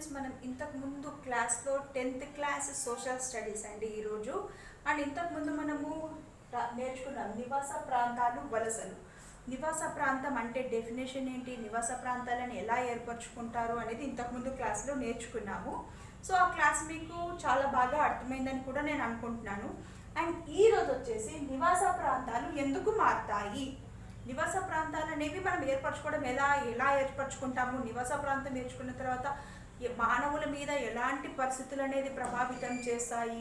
Students, మనం ఇంతకు ముందు క్లాస్లో 10th క్లాస్ సోషల్ స్టడీస్ అండి ఈరోజు. అండ్ ఇంతకుముందు మనము నేర్చుకున్నాం నివాస ప్రాంతాలు, వలసలు. నివాస ప్రాంతం అంటే డెఫినేషన్ ఏంటి, నివాస ప్రాంతాలను ఎలా ఏర్పరచుకుంటారు అనేది ఇంతకుముందు క్లాస్లో నేర్చుకున్నాము. సో ఆ క్లాస్ మీకు చాలా బాగా అర్థమైందని కూడా నేను అనుకుంటున్నాను. అండ్ ఈరోజు వచ్చేసి నివాస ప్రాంతాలు ఎందుకు మారుతాయి, నివాస ప్రాంతాలు అనేవి మనం ఏర్పరచుకోవడం ఎలా ఏర్పరచుకుంటాము, నివాస ప్రాంతం నేర్చుకున్న తర్వాత మానవుల మీద ఎలాంటి పరిస్థితులు అనేది ప్రభావితం చేస్తాయి,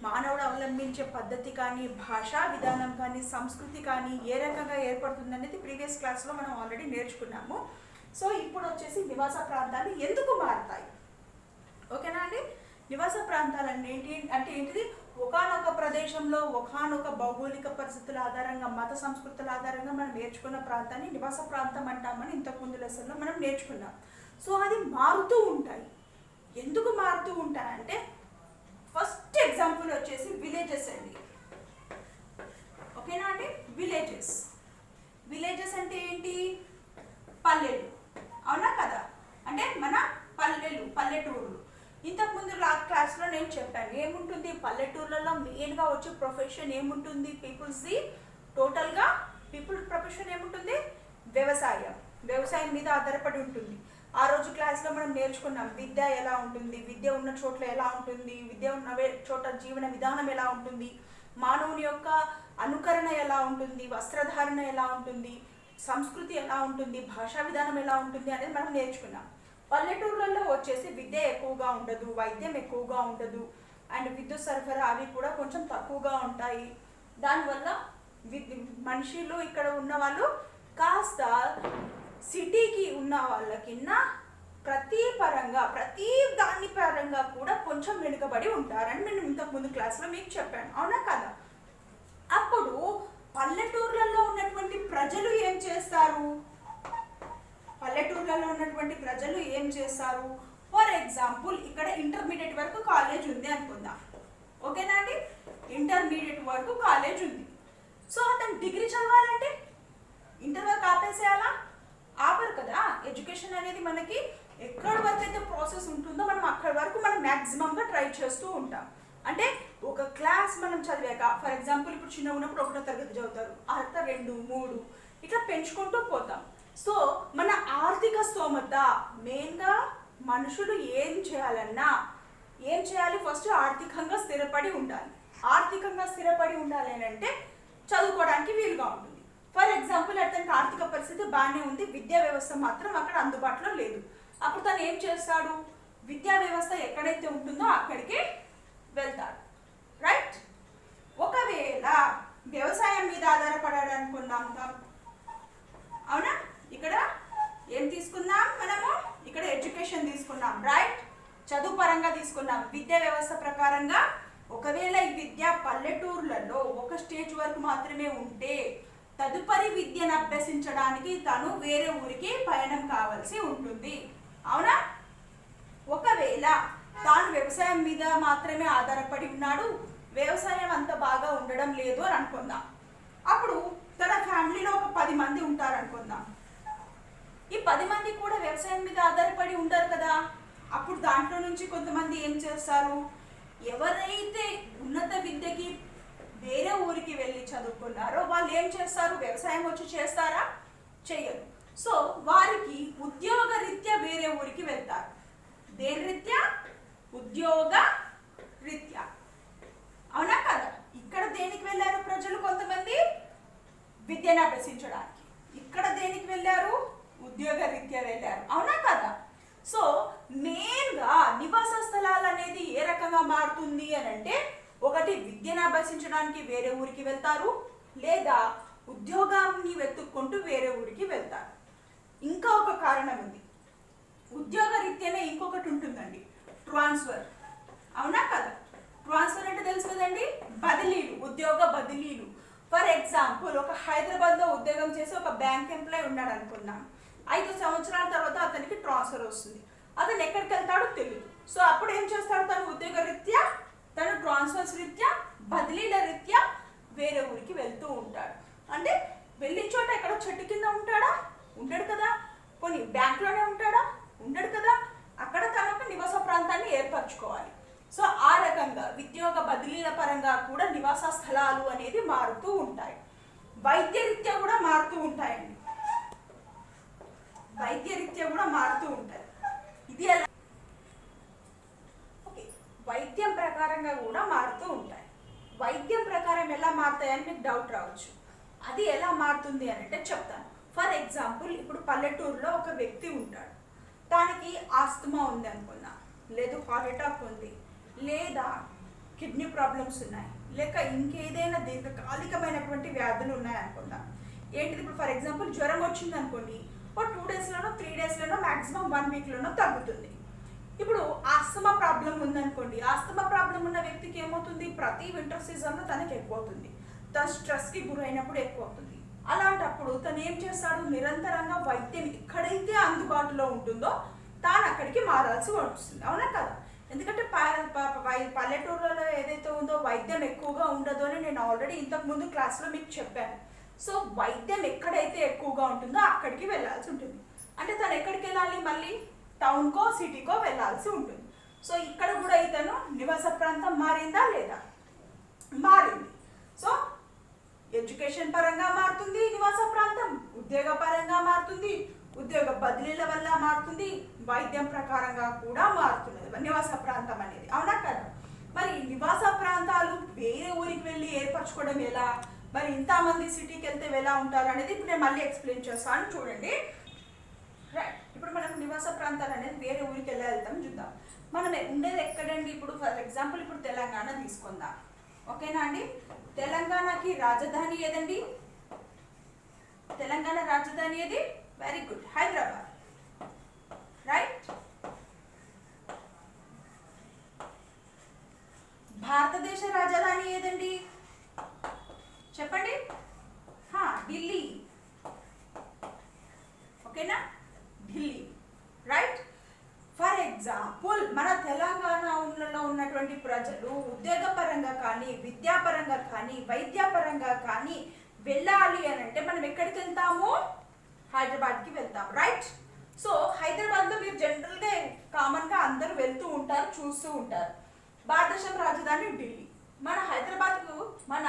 మానవుడు అవలంబించే పద్ధతి కానీ, భాషా విధానం కానీ, సంస్కృతి కానీ ఏ రకంగా ఏర్పడుతుంది అనేది ప్రీవియస్ క్లాస్లో మనం ఆల్రెడీ నేర్చుకున్నాము. సో ఇప్పుడు వచ్చేసి నివాస ప్రాంతాలు ఎందుకు మారుతాయి, ఓకేనా అండి. నివాస ప్రాంతాలు అంటే ఏంటిది, ఒకానొక ప్రదేశంలో ఒకానొక భౌగోళిక పరిస్థితుల ఆధారంగా, మత సంస్కృతుల ఆధారంగా మనం నేర్చుకున్న ప్రాంతాన్ని నివాస ప్రాంతం అంటామని ఇంతకుముందు లెసన్లో మనం నేర్చుకున్నాం. సో అది మారుతూ ఉంటాయి. ఎందుకు మారుతూ ఉంటాయంటే, ఫస్ట్ ఎగ్జాంపుల్ వచ్చేసి విలేజెస్ అండి, ఓకేనా అండి. విలేజెస్ అంటే ఏంటి, పల్లెలు, అవునా కదా. అంటే మన పల్లెటూరులు. ఇంతకుముందు క్లాస్లో నేను చెప్పాను ఏముంటుంది పల్లెటూర్లలో మెయిన్గా వచ్చే ప్రొఫెషన్ ఏముంటుంది, టోటల్గా పీపుల్ ప్రొఫెషన్ ఏముంటుంది, వ్యవసాయం మీద ఆధారపడి ఉంటుంది. ఆ రోజు క్లాస్లో మనం నేర్చుకున్నాం విద్య ఎలా ఉంటుంది, విద్య ఉన్న చోట్ల ఎలా ఉంటుంది, విద్య ఉన్న చోట జీవన విధానం ఎలా ఉంటుంది, మానవుని యొక్క అనుకరణ ఎలా ఉంటుంది, వస్త్రధారణ ఎలా ఉంటుంది, సంస్కృతి ఎలా ఉంటుంది, భాషా విధానం ఎలా ఉంటుంది అనేది మనం నేర్చుకున్నాం. పల్లెటూర్లలో వచ్చేసి విద్య ఎక్కువగా ఉండదు, వైద్యం ఎక్కువగా ఉండదు, అండ్ విద్యుత్ సరఫరా అవి కూడా కొంచెం తక్కువగా ఉంటాయి. దానివల్ల మనుషులు ఇక్కడ ఉన్న వాళ్ళు కాస్త సిటీకి ఉన్న వాళ్ళకిన్నా ప్రతి దాని పరంగా కూడా కొంచెం వెనుకబడి ఉంటారని నేను ఇంతకుముందు క్లాస్లో మీకు చెప్పాను, అవునా కదా. అప్పుడు పల్లెటూర్లలో ఉన్నటువంటి ప్రజలు ఏం చేస్తారు, ఫర్ ఎగ్జాంపుల్ ఇక్కడ ఇంటర్మీడియట్ వరకు కాలేజ్ ఉంది అనుకుందాం, ఓకేనా అండి. ఇంటర్మీడియట్ వరకు కాలేజ్ ఉంది. సో అతను డిగ్రీ చదవాలంటే ఇంటర్ వరకు ఆపేసేయాలా, ఆపరు కదా. ఎడ్యుకేషన్ అనేది మనకి ఎక్కడి వరకు అయితే ప్రాసెస్ ఉంటుందో మనం అక్కడి వరకు మనం మ్యాక్సిమంగా ట్రై చేస్తూ ఉంటాం. అంటే ఒక క్లాస్ మనం చదివాక, ఫర్ ఎగ్జాంపుల్ ఇప్పుడు చిన్న ఉన్నప్పుడు 1వ తరగతి చదువుతారు, అర్ధ 2, 3 ఇట్లా పెంచుకుంటూ పోతాం. సో మన ఆర్థిక స్తోమత, మెయిన్గా మనుషులు ఏం చేయాలి, ఫస్ట్ ఆర్థికంగా స్థిరపడి ఉండాలి. ఆర్థికంగా స్థిరపడి ఉండాలి అని అంటే చదువుకోవడానికి వీలుగా ఉంటుంది. ఫర్ ఎగ్జాంపుల్ అతనికి ఆర్థిక పరిస్థితి బాగానే ఉంది, విద్యా వ్యవస్థ మాత్రం అక్కడ అందుబాటులో లేదు. అప్పుడు తను ఏం చేస్తాడు, విద్యా వ్యవస్థ ఎక్కడైతే ఉంటుందో అక్కడికి వెళ్తాడు, రైట్. ఒకవేళ వ్యవసాయం మీద ఆధారపడాడు అనుకున్నాం, అవునా. ఇక్కడ ఏం తీసుకున్నాం మనము, ఇక్కడ ఎడ్యుకేషన్ తీసుకున్నాం, రైట్. చదువు పరంగా తీసుకున్నాం. విద్యా వ్యవస్థ ప్రకారంగా ఒకవేళ ఈ విద్య పల్లెటూర్లలో ఒక స్టేజ్ వరకు మాత్రమే ఉంటే తదుపరి విద్యను అభ్యసించడానికి తను వేరే ఊరికి పయనం కావాల్సి ఉంటుంది, అవునా. ఒకవేళ తాను వ్యవసాయం మీద మాత్రమే ఆధారపడి ఉన్నాడు, వ్యవసాయం అంత బాగా ఉండడం లేదు అని అనుకుందాం. అప్పుడు తన ఫ్యామిలీలో ఒక 10 మంది ఉంటారనుకుందాం. ఈ 10 మంది కూడా వ్యవసాయం మీద ఆధారపడి ఉంటారు కదా. అప్పుడు దాంట్లో నుంచి కొంతమంది ఏం చేస్తారు, ఎవరైతే ఉన్నత విద్యకి వేరే ఊరికి వెళ్ళి చదువుకున్నారో వాళ్ళు ఏం చేస్తారు, వ్యవసాయం వచ్చి చేస్తారా, చెయ్యరు. సో వారికి ఉద్యోగ రీత్యా వేరే ఊరికి వెళ్తారు. దేని రీత్యా, ఉద్యోగ రీత్యా, అవునా కదా. ఇక్కడ దేనికి వెళ్ళారు ప్రజలు, కొంతమంది విద్యను అభ్యసించడానికి. ఇక్కడ దేనికి వెళ్ళారు, ఉద్యోగ రీత్యా వెళ్ళారు, అవునా కదా. సో మెయిన్గా నివాస స్థలాలు అనేది ఏ రకంగా మారుతుంది అని అంటే, ఒకటి విద్యను అభ్యసించడానికి వేరే ఊరికి వెళ్తారు, లేదా ఉద్యోగాన్ని వెతుక్కుంటూ వేరే ఊరికి వెళ్తారు. ఇంకా ఒక కారణం ఉంది, ఉద్యోగ రీత్యానే ఇంకొకటి ఉంటుందండి, ట్రాన్స్ఫర్, అవునా కదా. ట్రాన్స్ఫర్ అంటే తెలుసు కదండి, బదిలీలు, ఉద్యోగ బదిలీలు. ఫర్ ఎగ్జాంపుల్ ఒక హైదరాబాద్లో ఉద్యోగం చేసి ఒక బ్యాంక్ ఎంప్లాయ్ ఉన్నాడు అనుకున్నాం. 5 సంవత్సరాల తర్వాత అతనికి ట్రాన్స్ఫర్ వస్తుంది. అతను ఎక్కడికి వెళ్తాడో తెలియదు. సో అప్పుడు ఏం చేస్తాడు, తను ఉద్యోగ రీత్యా, తను ట్రాన్స్ఫర్స్ రీత్యా, బదిలీల రీత్యా వేరే ఊరికి వెళ్తూ ఉంటాడు. అంటే వెళ్ళిన చోట ఎక్కడో చెట్టు కింద ఉంటాడా, ఉండడు కదా. పోనీ బ్యాంక్లోనే ఉంటాడా, ఉండడు కదా. అక్కడ తను ఒక నివాస ప్రాంతాన్ని ఏర్పరచుకోవాలి. సో ఆ రకంగా ఉద్యోగ బదిలీల పరంగా కూడా నివాస స్థలాలు అనేది మారుతూ ఉంటాయి. వైద్యరీత్యా కూడా మారుతూ ఉంటాయండి. వైద్యరీత్యా కూడా మారుతూ ఉంటాయి. ఇది ఎలా ఓకే, వైద్యం ప్రకారంగా కూడా మారుతూ ఉంటాయి. వైద్యం ప్రకారం ఎలా మారుతాయని మీకు డౌట్ రావచ్చు. అది ఎలా మారుతుంది అని అంటే చెప్తాను. ఫర్ ఎగ్జాంపుల్, ఇప్పుడు పల్లెటూరులో ఒక వ్యక్తి ఉంటాడు. దానికి ఆస్తమా ఉంది అనుకుందాం, లేదు హార్ట్ అటాక్ ఉంది, లేదా కిడ్నీ ప్రాబ్లమ్స్ ఉన్నాయి, లేక ఇంకేదైనా దీర్ఘకాలికమైనటువంటి వ్యాధులు ఉన్నాయి అనుకుందాం. ఏంటిది, ఇప్పుడు ఫర్ ఎగ్జాంపుల్ జ్వరం వచ్చింది అనుకోండి, ఒక 2 డేస్లోనో 3 డేస్లోనో మ్యాక్సిమం 1 వీక్లోనో తగ్గుతుంది. ఇప్పుడు ఆస్తమా ప్రాబ్లం ఉందనుకోండి, ఆస్తమా ప్రాబ్లం ఉన్న వ్యక్తికి ఏమవుతుంది, ప్రతి వింటర్ సీజన్లో తనకి ఎక్కువ అవుతుంది, తన స్ట్రెస్కి గురైనప్పుడు ఎక్కువ అవుతుంది. అలాంటప్పుడు తను ఏం చేస్తాడు, నిరంతరంగా వైద్యం ఎక్కడైతే అందుబాటులో ఉంటుందో తాను అక్కడికి మారాల్సి వస్తుంది. అవునా కదా? ఎందుకంటే పల్లెటూరులలో ఏదైతే ఉందో వైద్యం ఎక్కువగా ఉండదు అని నేను ఆల్రెడీ ఇంతకుముందు క్లాస్లో మీకు చెప్పాను. సో వైద్యం ఎక్కడైతే ఎక్కువగా ఉంటుందో అక్కడికి వెళ్ళాల్సి ఉంటుంది. అంటే తను ఎక్కడికి వెళ్ళాలి, మళ్ళీ టౌన్కో సిటీకో వెళ్ళాల్సి ఉంటుంది. సో ఇక్కడ కూడా ఇతను నివాస ప్రాంతం మారిందా లేదా? మారింది. సో ఎడ్యుకేషన్ పరంగా మారుతుంది నివాస ప్రాంతం, ఉద్యోగ పరంగా మారుతుంది, ఉద్యోగ బదిలీల వల్ల మారుతుంది, వైద్యం ప్రకారంగా కూడా మారుతున్నది నివాస ప్రాంతం అనేది. అవునా కదా? మరి నివాస ప్రాంతాలు వేరే ఊరికి వెళ్ళి ఏర్పరచుకోవడం ఎలా, మరి ఇంతమంది సిటీకి వెళ్తే ఎలా ఉంటారు అనేది ఇప్పుడు నేను మళ్ళీ ఎక్స్ప్లెయిన్ చేస్తాను, చూడండి. రైట్, ఇప్పుడు మనం నివాస ప్రాంతాలు అనేది వేరే ఊరికి వెళ్ళి వెళ్తాం. చూద్దాం మనం ఉండేది ఎక్కడండి. ఇప్పుడు ఫర్ ఎగ్జాంపుల్ ఇప్పుడు తెలంగాణ తీసుకుందాం. ఓకేనా అండి? తెలంగాణకి రాజధాని ఏదండి? తెలంగాణ రాజధాని ఏది? Very good, Hyderabad. రైట్. భారతదేశ రాజధాని ఏదండి చెప్పండి? ఢిల్లీ. ఓకేనా? ఢిల్లీ. రైట్. ఫర్ ఎగ్జాంపుల్ మన తెలంగాణలో ఉన్నటువంటి ప్రజలు ఉద్యోగపరంగా కానీ, విద్యాపరంగా కానీ, వైద్యపరంగా కానీ వెళ్ళాలి అని అంటే మనం ఎక్కడికి వెళ్తాము? హైదరాబాద్కి వెళ్తాం. రైట్. సో హైదరాబాద్లో మీరు జనరల్గా కామన్గా అందరూ వెళ్తూ ఉంటారు, చూస్తూ ఉంటారు. భారతదేశం రాజధాని ఢిల్లీ. మన హైదరాబాద్కు మన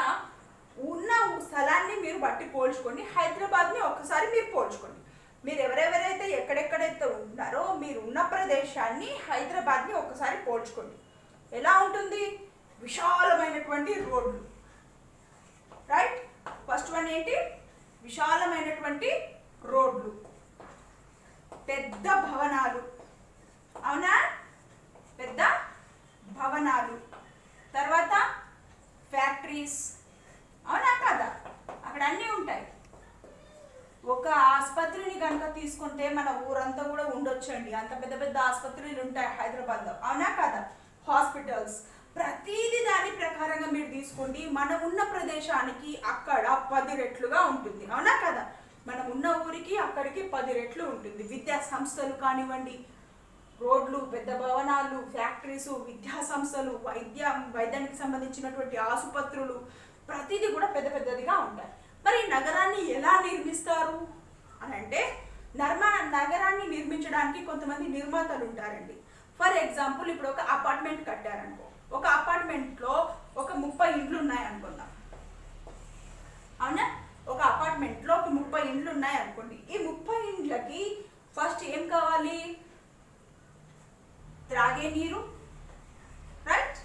ఉన్న స్థలాన్ని మీరు బట్టి పోల్చుకోండి, హైదరాబాద్ని ఒక్కసారి మీరు పోల్చుకోండి. మీరు ఎవరెవరైతే ఎక్కడెక్కడైతే ఉన్నారో మీరు ఉన్న ప్రదేశాన్ని హైదరాబాద్ని ఒక్కసారి పోల్చుకోండి. ఎలా ఉంటుంది? విశాలమైనటువంటి రోడ్లు. రైట్. ఫస్ట్ వన్ ఏంటి? విశాలమైనటువంటి రోడ్లు, పెద్ద భవనాలు. అవునా? పెద్ద భవనాలు. తర్వాత ఫ్యాక్టరీస్. అవునా కదా? అక్కడ అన్నీ ఉంటాయి. ఒక ఆసుపత్రిని కనుక తీసుకుంటే మన ఊరంతా కూడా ఉండొచ్చండి, అంత పెద్ద పెద్ద ఆసుపత్రులు ఉంటాయి హైదరాబాద్లో. అవునా కదా? హాస్పిటల్స్, ప్రతిదీ దాని ప్రకారంగా మీరు తీసుకోండి, మనం ఉన్న ప్రదేశానికి అక్కడ 10 రెట్లుగా ఉంటుంది. అవునా కదా? మనం ఉన్న ఊరికి అక్కడికి 10 రెట్లు ఉంటుంది. విద్యా సంస్థలు కానివ్వండి, రోడ్లు, పెద్ద భవనాలు, ఫ్యాక్టరీస్, విద్యా సంస్థలు, వైద్యానికి సంబంధించినటువంటి ఆసుపత్రులు, ప్రతిదీ కూడా పెద్ద పెద్దదిగా ఉంటాయి. మరి నగరాన్ని ఎలా నిర్మిస్తారు అని అంటే, నగరాన్ని నిర్మించడానికి కొంతమంది నిర్మాతలు ఉంటారండి. ఫర్ ఎగ్జాంపుల్ ఇప్పుడు ఒక అపార్ట్మెంట్ కట్టారనుకో, ఒక అపార్ట్మెంట్లో ఒక 30 ఇండ్లు ఉన్నాయనుకుందాం. అవునా? ఒక అపార్ట్మెంట్లో ఒక 30 ఇండ్లు ఉన్నాయనుకోండి. ఈ 30 ఇండ్లకి ఫస్ట్ ఏం కావాలి? త్రాగే నీరు, రైట్,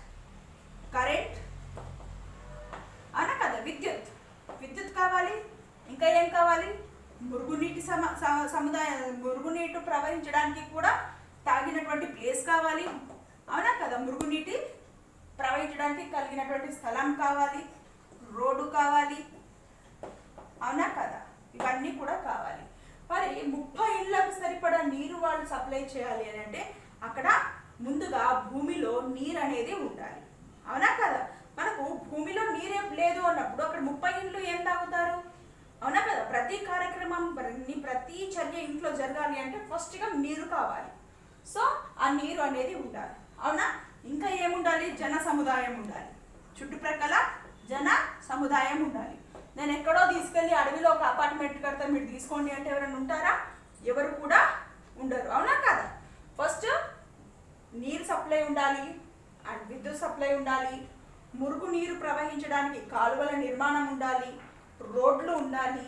కరెంట్, అవునా కదా, విద్యుత్ కావాలి. ఇంకా ఏం కావాలి? మురుగునీటి మురుగునీటి ప్రవహించడానికి కూడా తాగినటువంటి ప్లేస్ కావాలి. అవునా కదా? మురుగునీటి ప్రవహించడానికి కలిగినటువంటి స్థలం కావాలి, రోడ్డు కావాలి. అవునా కదా? ఇవన్నీ కూడా కావాలి. మరి 30 ఇళ్ళకు సరిపడా నీరు వాళ్ళు సప్లై చేయాలి అని అంటే అక్కడ ముందుగా భూమిలో నీరు అనేది ఉండాలి. అవునా కదా? మనకు భూమిలో నీరే లేదు అన్నప్పుడు అక్కడ 30 ఇండ్లు ఏం తాగుతారు? అవునా కదా? ప్రతి కార్యక్రమం, ప్రతి చర్య ఇంట్లో జరగాలి అంటే ఫస్ట్గా నీరు కావాలి. సో ఆ నీరు అనేది ఉండాలి. అవునా? ఇంకా ఏముండాలి? జన సముదాయం ఉండాలి. చుట్టుప్రక్కల జన సముదాయం ఉండాలి. నేను ఎక్కడో తీసుకెళ్ళి అడవిలో ఒక అపార్ట్మెంట్ కడితే మీరు తీసుకోండి అంటే ఎవరైనా ఉంటారా? ఎవరు కూడా ఉండరు. అవునా కదా? ఫస్ట్ నీరు సప్లై ఉండాలి అండ్ విద్యుత్ సప్లై ఉండాలి, మురుగు నీరు ప్రవహించడానికి కాలువల నిర్మాణం ఉండాలి, రోడ్లు ఉండాలి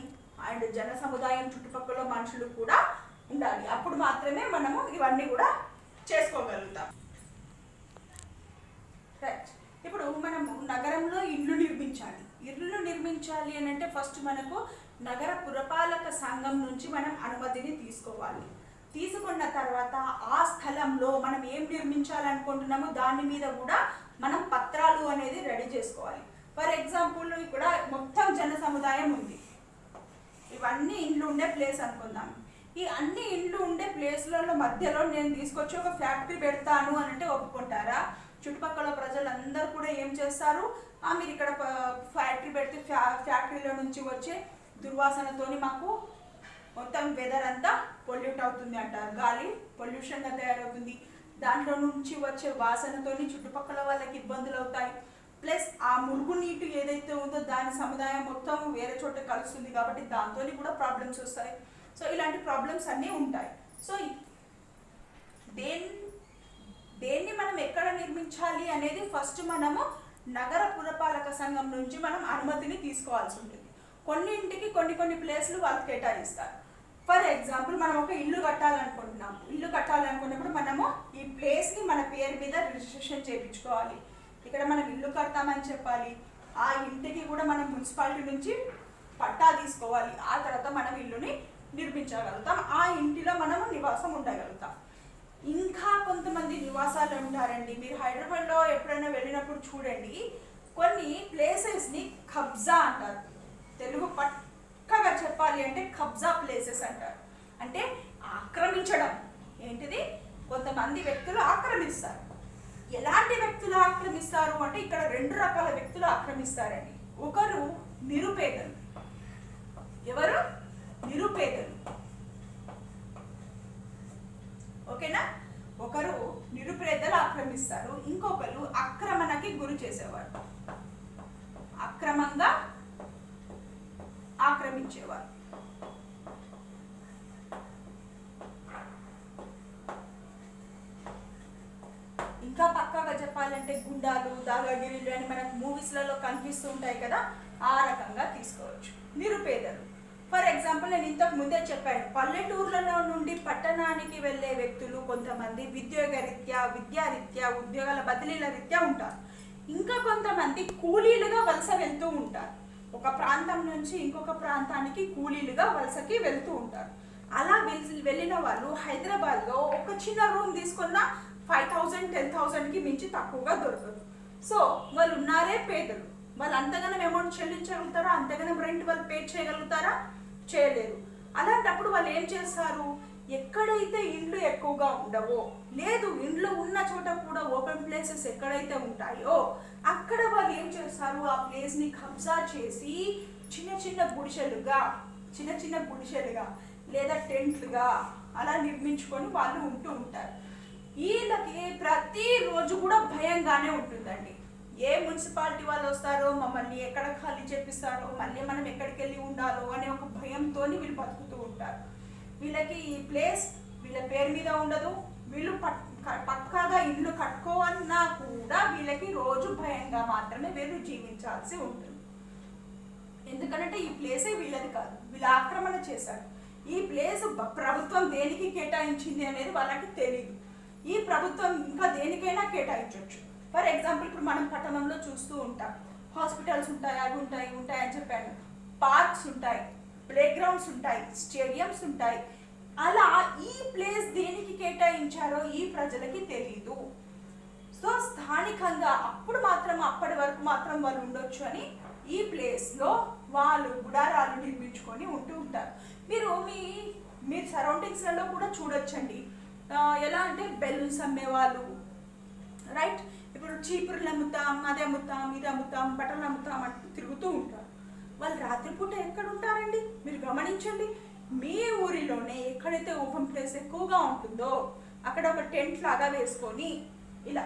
అండ్ జన సముదాయం చుట్టుపక్కల మనుషులు కూడా ఉండాలి. అప్పుడు మాత్రమే మనము ఇవన్నీ కూడా చేసుకోగలుగుతాం. రైట్. ఇప్పుడు మనము నగరంలో ఇల్లు నిర్మించాలి అని అంటే ఫస్ట్ మనకు నగర పురపాలక సంఘం నుంచి మనం అనుమతిని తీసుకోవాలి. తీసుకున్న తర్వాత ఆ స్థలంలో మనం ఏం నిర్మించాలనుకుంటున్నామో దాని మీద కూడా మనం పత్రాలు అనేది రెడీ చేసుకోవాలి. ఫర్ ఎగ్జాంపుల్ ఇక్కడ మొత్తం జన సముదాయం ఉంది, ఇవన్నీ ఇండ్లు ఉండే ప్లేస్ అనుకుందాం. ఈ అన్ని ఇండ్లు ఉండే ప్లేస్లలో మధ్యలో నేను తీసుకొచ్చి ఒక ఫ్యాక్టరీ పెడతాను అని అంటే ఒప్పుకుంటారా? చుట్టుపక్కల ప్రజలందరూ కూడా ఏం చేస్తారు, మీరు ఇక్కడ ఫ్యాక్టరీ పెడితే ఫ్యాక్టరీలో నుంచి వచ్చే దుర్వాసనతోని మాకు మొత్తం వెదర్ అంతా పొల్యూట్ అవుతుంది అంటారు, గాలి పొల్యూషన్గా తయారవుతుంది, దాంట్లో నుంచి వచ్చే వాసనతోని చుట్టుపక్కల వాళ్ళకి ఇబ్బందులు అవుతాయి, ప్లస్ ఆ మురుగు నీటి ఏదైతే ఉందో దాని సముదాయం మొత్తం వేరే చోట కలుస్తుంది కాబట్టి దాంతో కూడా ప్రాబ్లమ్స్ వస్తాయి. సో ఇలాంటి ప్రాబ్లమ్స్ అన్నీ ఉంటాయి. సో దేన్ని మనం ఎక్కడ నిర్మించాలి అనేది ఫస్ట్ మనము నగర పురపాలక సంఘం నుంచి మనం అనుమతిని తీసుకోవాల్సి ఉంటుంది. కొన్నింటికి కొన్ని ప్లేస్లు వాళ్ళు కేటాయిస్తారు. ఫర్ ఎగ్జాంపుల్ మనం ఒక ఇల్లు కట్టాలనుకుంటున్నాం, ఇల్లు కట్టాలనుకున్నప్పుడు మనము ఈ ప్లేస్ని మన పేరు మీద రిజిస్ట్రేషన్ చేయించుకోవాలి. ఇక్కడ మనం ఇల్లు కడతామని చెప్పాలి, ఆ ఇంటికి కూడా మనం మున్సిపాలిటీ నుంచి పట్టా తీసుకోవాలి, ఆ తర్వాత మనం ఇల్లుని నిర్మించగలుగుతాం, ఆ ఇంటిలో మనము నివాసం ఉండగలుగుతాం. ఇంకా కొంతమంది నివాసాలు ఉంటారండి, మీరు హైదరాబాద్లో ఎప్పుడైనా వెళ్ళినప్పుడు చూడండి, కొన్ని ప్లేసెస్ని కబ్జా అంటారు, తెలుగు పక్కగా చెప్పాలి అంటే కబ్జా ప్లేసెస్ అంటారు. అంటే ఆక్రమించడం. ఏంటిది? కొంతమంది వ్యక్తులు ఆక్రమిస్తారు. ఎలాంటి వ్యక్తులు ఆక్రమిస్తారు అంటే ఇక్కడ 2 రకాల వ్యక్తులు ఆక్రమిస్తారండి. ఒకరు నిరుపేదలు. ఎవరు? నిరుపేదలు. ఓకేనా? ఒకరు నిరుపేదలు ఆక్రమిస్తారు, ఇంకొకరు ఆక్రమణకి గురి చేసేవారు, అక్రమంగా ఆక్రమించేవారు. ఇంకా పక్కాగా చెప్పాలంటే గుండాలు, దాదాగిరీలు అని మనకు మూవీస్లలో కనిపిస్తూ ఉంటాయి కదా, ఆ రకంగా తీసుకోవచ్చు. నిరుపేదలు ఫర్ ఎగ్జాంపుల్ నేను ఇంతకు ముందే చెప్పాను, పల్లెటూర్లలో నుండి పట్టణానికి వెళ్ళే వ్యక్తులు కొంతమంది విద్యారీత్యా ఉద్యోగాల బదిలీల రీత్యా ఉంటారు. ఇంకా కొంతమంది కూలీలుగా వలస వెళ్తూ ఉంటారు. ఒక ప్రాంతం నుంచి ఇంకొక ప్రాంతానికి కూలీలుగా వలసకి వెళ్తూ ఉంటారు. అలా వెళ్ళిన వాళ్ళు హైదరాబాద్లో ఒక చిన్న రూమ్ తీసుకున్న 5,000 10,000కి మించి తక్కువగా దొరకదు. సో వాళ్ళు ఉన్నారే పేదలు. వాళ్ళు అంతగానం అమౌంట్ చెల్లించగలుగుతారా? అంతగానం రెంట్ వాళ్ళు పే చేయగలుగుతారా? చేయలేరు. అలాంటప్పుడు వాళ్ళు ఏం చేస్తారు, ఎక్కడైతే ఇండ్లు ఎక్కువగా ఉండవో, లేదు ఇండ్లు ఉన్న చోట కూడా ఓపెన్ ప్లేసెస్ ఎక్కడైతే ఉంటాయో అక్కడ వాళ్ళు ఏం చేస్తారు, ఆ ప్లేస్ని కబ్జా చేసి చిన్న చిన్న గుడిసెలుగా లేదా టెంట్లుగా అలా నిర్మించుకొని వాళ్ళు ఉంటూ ఉంటారు. వీళ్ళకి ప్రతిరోజు కూడా భయంగానే ఉంటుందండి. ఏ మున్సిపాలిటీ వాళ్ళు వస్తారో, మమ్మల్ని ఎక్కడ ఖాళీ చేపిస్తారో, మళ్ళీ మనం ఎక్కడికి వెళ్ళి ఉండాలో అనే ఒక భయంతో వీళ్ళు బతుకుతూ ఉంటారు. వీళ్ళకి ఈ ప్లేస్ వీళ్ళ పేరు మీద ఉండదు. వీళ్ళు పక్కాగా ఇల్లు కట్టుకోవాలన్నా కూడా వీళ్ళకి రోజు భయంగా మాత్రమే వీళ్ళు జీవించాల్సి ఉంటుంది. ఎందుకంటే ఈ ప్లేసే వీళ్ళది కాదు, వీళ్ళు ఆక్రమణ చేశారు. ఈ ప్లేస్ ప్రభుత్వం దేనికి కేటాయించింది అనేది వాళ్ళకి తెలియదు. ఈ ప్రభుత్వం ఇంకా దేనికైనా కేటాయించవచ్చు. ఫర్ ఎగ్జాంపుల్ ఇప్పుడు మనం పట్టణంలో చూస్తూ ఉంటాం, హాస్పిటల్స్ ఉంటాయి, అవి ఉంటాయి అని చెప్పాను, పార్క్స్ ఉంటాయి, ప్లే గ్రౌండ్స్ ఉంటాయి, స్టేడియంస్ ఉంటాయి. అలా ఈ ప్లేస్ దేనికి కేటాయించారో ఈ ప్రజలకి తెలీదు. సో స్థానికంగా అప్పటి వరకు మాత్రం వాళ్ళు ఉండొచ్చు అని ఈ ప్లేస్లో వాళ్ళు గుడారాలు నిర్మించుకొని ఉంటూ ఉంటారు. మీరు సరౌండింగ్స్లలో కూడా చూడొచ్చండి. ఎలా అంటే బెలూన్స్ అమ్మేవాళ్ళు, రైట్? ఇప్పుడు చీపుర్లు అమ్ముతాం, అది అమ్ముతాం, ఇది అమ్ముతాం, బట్టలు అమ్ముతాం అంటూ తిరుగుతూ ఉంటారు. వాళ్ళు రాత్రిపూట ఎక్కడ ఉంటారండి? మీరు గమనించండి. మీ ఊరిలోనే ఎక్కడైతే ఓపెన్ ప్లేస్ ఎక్కువగా ఉంటుందో అక్కడ ఒక టెంట్ లాగా వేసుకొని, ఇలా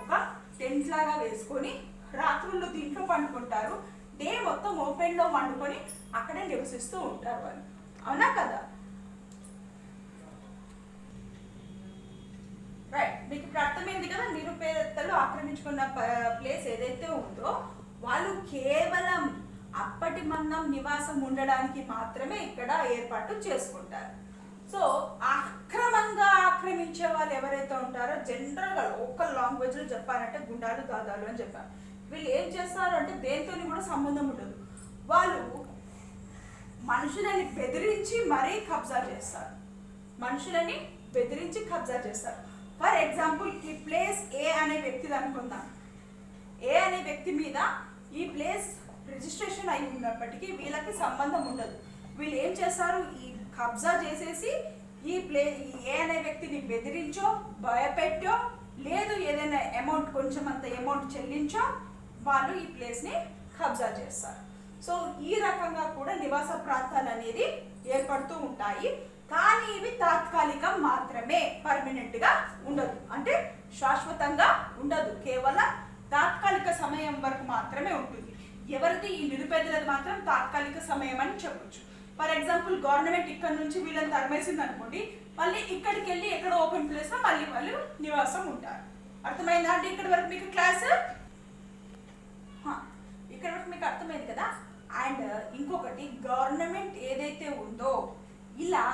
ఒక టెంట్ లాగా వేసుకొని రాత్రుల్లో దీంట్లో పండుకుంటారు. డే మొత్తం ఓపెన్లో వండుకొని అక్కడే నివసిస్తూ ఉంటారు వాళ్ళు. అవునా కదా? రైట్. మీకు ఇప్పుడు అర్థం ఆక్రమించుకున్న ప్లేస్ ఏదైతే ఉందో వాళ్ళు కేవలం అప్పటి మందం నివాసం ఉండడానికి మాత్రమే ఇక్కడ ఏర్పాటు చేసుకుంటారు. సో అక్రమంగా ఆక్రమించే వాళ్ళు ఎవరైతే ఉంటారో జనరల్గా లోకల్ లాంగ్వేజ్లో చెప్పారంటే గుండాలు దాదాలు అని చెప్పారు. వీళ్ళు ఏం చేస్తారు అంటే దేనితో కూడా సంబంధం ఉండదు, వాళ్ళు మనుషులని బెదిరించి మరీ కబ్జా చేస్తారు. మనుషులని బెదిరించి కబ్జా చేస్తారు. ఫర్ ఎగ్జాంపుల్ ఈ ప్లేస్ ఏ అనే వ్యక్తిది అనుకుందాం. ఏ అనే వ్యక్తి మీద ఈ ప్లేస్ రిజిస్ట్రేషన్ అయి ఉన్నప్పటికీ వీళ్ళకి సంబంధం ఉండదు. వీళ్ళు ఏం చేస్తారు, ఈ కబ్జా చేసేసి ఈ ఏ అనే వ్యక్తిని బెదిరించో భయపెట్టో లేదు ఏదైనా అమౌంట్ కొంచెం అంత అమౌంట్ చెల్లించో వాళ్ళు ఈ ప్లేస్ని కబ్జా చేస్తారు. సో ఈ రకంగా కూడా నివాస ప్రాంతాలు అనేది ఏర్పడుతూ ఉంటాయి. కానీ ఇవి తాత్కాలికం మాత్రమే, పర్మనెంట్గా ఉండదు, అంటే శాశ్వతంగా ఉండదు, కేవలం తాత్కాలిక సమయం వరకు మాత్రమే ఉంటుంది. ఎవరిది ఈ నిరుపేదలది మాత్రం తాత్కాలిక సమయం అని చెప్పొచ్చు. ఫర్ ఎగ్జాంపుల్ గవర్నమెంట్ ఇక్కడ నుంచి వీళ్ళని తరిమేసింది అనుకోండి, మళ్ళీ ఇక్కడికి వెళ్ళి ఎక్కడ ఓపెన్ ప్లేస్లో మళ్ళీ వాళ్ళు నివాసం ఉంటారు. అర్థమైందా అంటే ఇక్కడ వరకు మీకు క్లాస్? ఇక్కడ వరకు మీకు అర్థమైంది కదా. అండ్ ఇంకొకటి, గవర్నమెంట్ ఏదైతే ఉందో ఇలా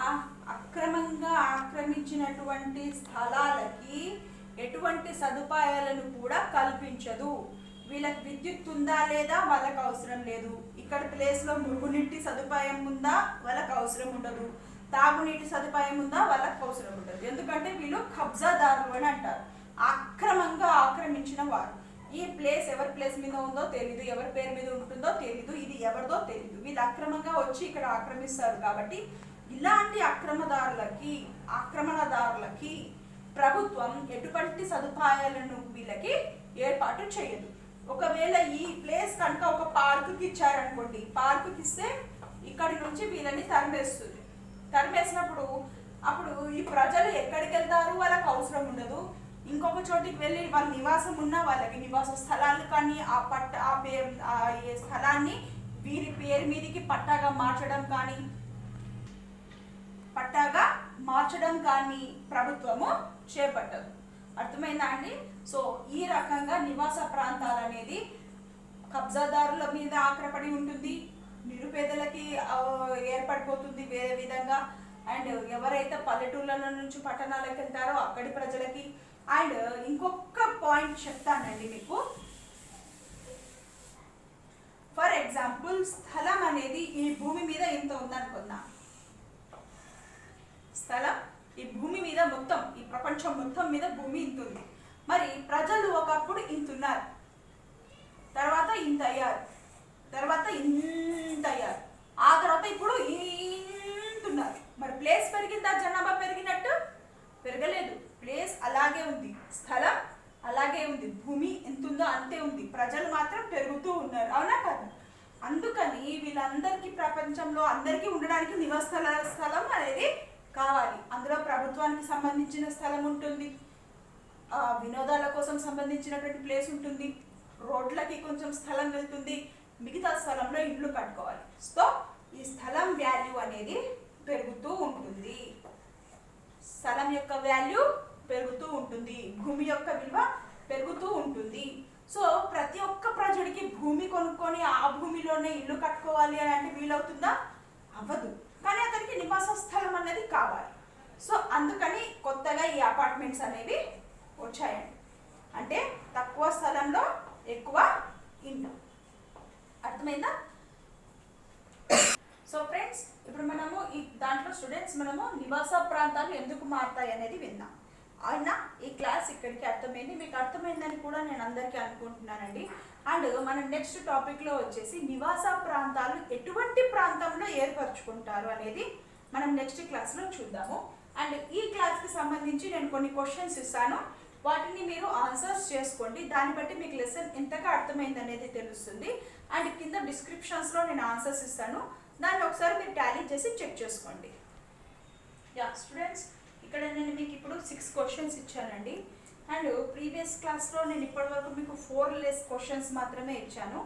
అక్రమంగా ఆక్రమించినటువంటి స్థలాలకి ఎటువంటి సదుపాయాలను కూడా కల్పించదు. వీళ్ళకి విద్యుత్ ఉందా లేదా వాళ్ళకి అవసరం లేదు, ఇక్కడ ప్లేస్లో మురుగునీటి సదుపాయం ఉందా వాళ్ళకి అవసరం ఉండదు, తాగునీటి సదుపాయం ఉందా వాళ్ళకి అవసరం ఉండదు. ఎందుకంటే వీళ్ళు కబ్జాదారులు అని అంటారు, అక్రమంగా ఆక్రమించిన వారు. ఈ ప్లేస్ ఎవరి ప్లేస్ మీద ఉందో తెలీదు, ఎవరి పేరు మీద ఉంటుందో తెలీదు, ఇది ఎవరిదో తెలీదు, వీళ్ళు అక్రమంగా వచ్చి ఇక్కడ ఆక్రమిస్తారు. కాబట్టి ఇలాంటి ఆక్రమణదారులకి ప్రభుత్వం ఎటువంటి సదుపాయాలను వీళ్ళకి ఏర్పాటు చేయదు. ఒకవేళ ఈ ప్లేస్ కనుక ఒక పార్కుకి ఇచ్చారనుకోండి, పార్కుకి ఇస్తే ఇక్కడి నుంచి వీళ్ళని తరిమేస్తుంది. తరిమేసినప్పుడు అప్పుడు ఈ ప్రజలు ఎక్కడికి వెళ్తారు, వాళ్ళకి అవసరం ఉండదు. ఇంకొక చోటికి వెళ్ళి వాళ్ళ నివాసం ఉన్న వాళ్ళకి నివాస స్థలాలు కానీ ఆ స్థలాన్ని వీరి పేరు మీదకి పట్టాగా మార్చడం కానీ ప్రభుత్వము చేపట్టదు. అర్థమైందా అండి? సో ఈ రకంగా నివాస ప్రాంతాలు అనేది కబ్జాదారుల మీద ఆక్రపడి ఉంటుంది, నిరుపేదలకి ఏర్పడిపోతుంది వేరే విధంగా. అండ్ ఎవరైతే పల్లెటూళ్ళ నుంచి పట్టణాలకు వెళ్తారో అక్కడి ప్రజలకి. అండ్ ఇంకొక పాయింట్ చెప్తానండి మీకు. ఫర్ ఎగ్జాంపుల్ స్థలం అనేది ఈ భూమి మీద ఇంత ఉందనుకుందాం. స్థలం ఈ భూమి మీద మొత్తం, ఈ ప్రపంచం మొత్తం మీద భూమి ఇంత ఉంది. మరి ప్రజలు ఒకప్పుడు ఇంతున్నారు, తర్వాత ఇంత అయ్యారు, తర్వాత ఇంత అయ్యారు, ఆ తర్వాత ఇప్పుడు ఇంతున్నారు. మరి ప్లేస్ పెరిగిందా జనాభా పెరిగినట్టు? పెరగలేదు. ప్లేస్ అలాగే ఉంది, స్థలం అలాగే ఉంది, భూమి ఎంత ఉందో అంతే ఉంది, ప్రజలు మాత్రం పెరుగుతూ ఉన్నారు. అవునా కదా? అందుకని వీళ్ళందరికీ ప్రపంచంలో అందరికీ ఉండడానికి నివాస స్థలం అనేది కావాలి. అందులో ప్రభుత్వానికి సంబంధించిన స్థలం ఉంటుంది, వినోదాల కోసం సంబంధించినటువంటి ప్లేస్ ఉంటుంది, రోడ్లకి కొంచెం స్థలం వెళ్తుంది, మిగతా స్థలంలో ఇళ్ళు కట్టుకోవాలి. సో ఈ స్థలం వాల్యూ అనేది పెరుగుతూ ఉంటుంది, స్థలం యొక్క వాల్యూ పెరుగుతూ ఉంటుంది, భూమి యొక్క విలువ పెరుగుతూ ఉంటుంది. సో ప్రతి ఒక్క ప్రజడికి భూమి కొనుక్కొని ఆ భూమిలోనే ఇల్లు కట్టుకోవాలి అని అంటే వీలవుతుందా? అవ్వదు. కానీ అతనికి నివాస స్థలం అనేది కావాలి. సో అందుకని కొత్తగా ఈ అపార్ట్మెంట్స్ అనేవి వచ్చాయండి. అంటే తక్కువ స్థలంలో ఎక్కువ ఇల్లు. అర్థమైందా? సో ఫ్రెండ్స్, ఇప్పుడు మనము ఈ దాంట్లో స్టూడెంట్స్ మనము నివాస ప్రాంతాలు ఎందుకు మారుతాయి అనేది విన్నాం. అయినా ఈ క్లాస్ ఇక్కడికి అర్థమైంది, మీకు అర్థమైందని కూడా నేను అందరికీ అనుకుంటున్నానండి. అండ్ మనం నెక్స్ట్ టాపిక్లో వచ్చేసి నివాస ప్రాంతాలు ఎటువంటి ప్రాంతంలో ఏర్పరచుకుంటారు అనేది మనం నెక్స్ట్ క్లాస్లో చూద్దాము. అండ్ ఈ క్లాస్కి సంబంధించి నేను కొన్ని క్వశ్చన్స్ ఇస్తాను, వాటిని మీరు ఆన్సర్స్ చేసుకోండి. దాన్ని బట్టి మీకు లెసన్ ఎంతగా అర్థమైంది అనేది తెలుస్తుంది. అండ్ కింద డిస్క్రిప్షన్స్లో నేను ఆన్సర్స్ ఇస్తాను, దాన్ని ఒకసారి మీరు టాలీ చేసి చెక్ చేసుకోండి. యా స్టూడెంట్స్, ఇక్కడ నేను మీకు ఇప్పుడు 6 క్వశ్చన్స్ ఇచ్చానండి. అండ్ ప్రీవియస్ క్లాస్లో నేను ఇప్పటివరకు మీకు 4 లెస్ క్వశ్చన్స్ మాత్రమే ఇచ్చాను.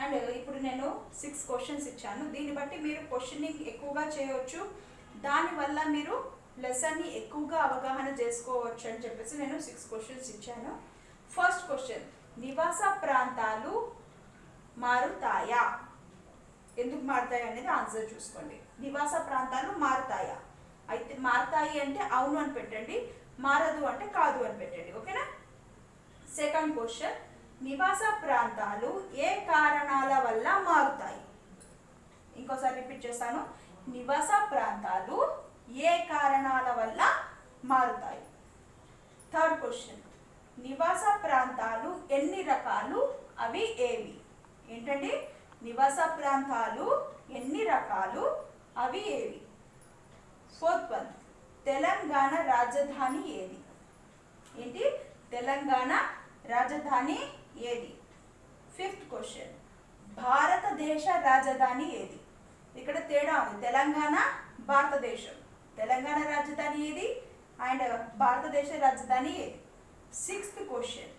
అండ్ ఇప్పుడు నేను 6 క్వశ్చన్స్ ఇచ్చాను. దీన్ని బట్టి మీరు క్వశ్చనింగ్ ఎక్కువగా చేయవచ్చు, దానివల్ల మీరు లెసన్ని ఎక్కువగా అవగాహన చేసుకోవచ్చు అని చెప్పేసి నేను 6 క్వశ్చన్స్ ఇచ్చాను. ఫస్ట్ క్వశ్చన్ క్వశ్చన్, నివాస ప్రాంతాలు మారుతాయా? ఎందుకు మారుతాయి అనేది ఆన్సర్ చూసుకోండి. నివాస ప్రాంతాలు మారుతాయా? అయితే మారుతాయి అంటే అవును అని పెట్టండి, మారదు అంటే కాదు అని పెట్టండి. ఓకేనా? సెకండ్ క్వశ్చన్, నివాస ప్రాంతాలు ఏ కారణాల వల్ల మారుతాయి? ఇంకోసారి రిపీట్ చేస్తాను, నివాస ప్రాంతాలు ఏ కారణాల వల్ల మారుతాయి? థర్డ్ క్వశ్చన్, నివాస ప్రాంతాలు ఎన్ని రకాలు, అవి ఏవి? ఏంటండి? నివాస ప్రాంతాలు ఎన్ని రకాలు, అవి ఏవి? ఫోర్త్ వన్, తెలంగాణ రాజధాని ఏది? ఏంటి? తెలంగాణ రాజధాని ఏది? ఫిఫ్త్ క్వశ్చన్, భారతదేశ రాజధాని ఏది? ఇక్కడ తేడా ఉంది, తెలంగాణ భారతదేశం, తెలంగాణ రాజధాని ఏది అండ్ భారతదేశ రాజధాని ఏది? సిక్స్త్ క్వశ్చన్,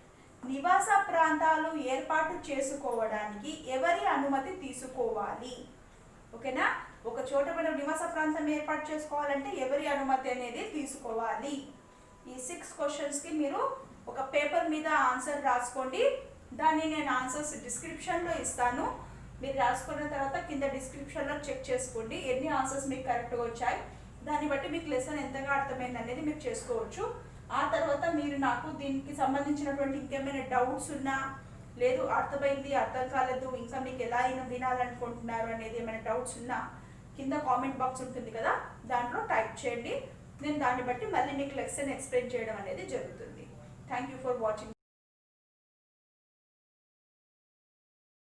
నివాస ప్రాంతాలు ఏర్పాటు చేసుకోవడానికి ఎవరి అనుమతి తీసుకోవాలి? ఓకేనా? ఒక చోట మనం నివాస ప్రాంతం ఏర్పాటు చేసుకోవాలంటే ఎవరి అనుమతి అనేది తీసుకోవాలి? ఈ 6 క్వశ్చన్స్కి మీరు ఒక పేపర్ మీద ఆన్సర్ రాసుకోండి. దాన్ని నేను ఆన్సర్స్ డిస్క్రిప్షన్లో ఇస్తాను. మీరు రాసుకున్న తర్వాత కింద డిస్క్రిప్షన్లో చెక్ చేసుకోండి ఎన్ని ఆన్సర్స్ మీకు కరెక్ట్గా వచ్చాయి. దాన్ని బట్టి మీకు లెసన్ ఎంతగా అర్థమైంది అనేది మీరు చేసుకోవచ్చు. ఆ తర్వాత మీరు నాకు దీనికి సంబంధించినటువంటి ఇంకేమైనా డౌట్స్ ఉన్నా, లేదు అర్థమైంది అర్థం కాలేదు ఇంకా మీకు ఎలా అయినా వినాలనుకుంటున్నారు అనేది ఏమైనా డౌట్స్ ఉన్నా కింద కామెంట్ బాక్స్ ఉంటుంది కదా, దాంట్లో టైప్ చేయండి. నేను దాన్ని బట్టి మళ్ళీ మీకు లెసన్ ఎక్స్ప్లెయిన్ చేయడం అనేది జరుగుతుంది. Thank you for watching.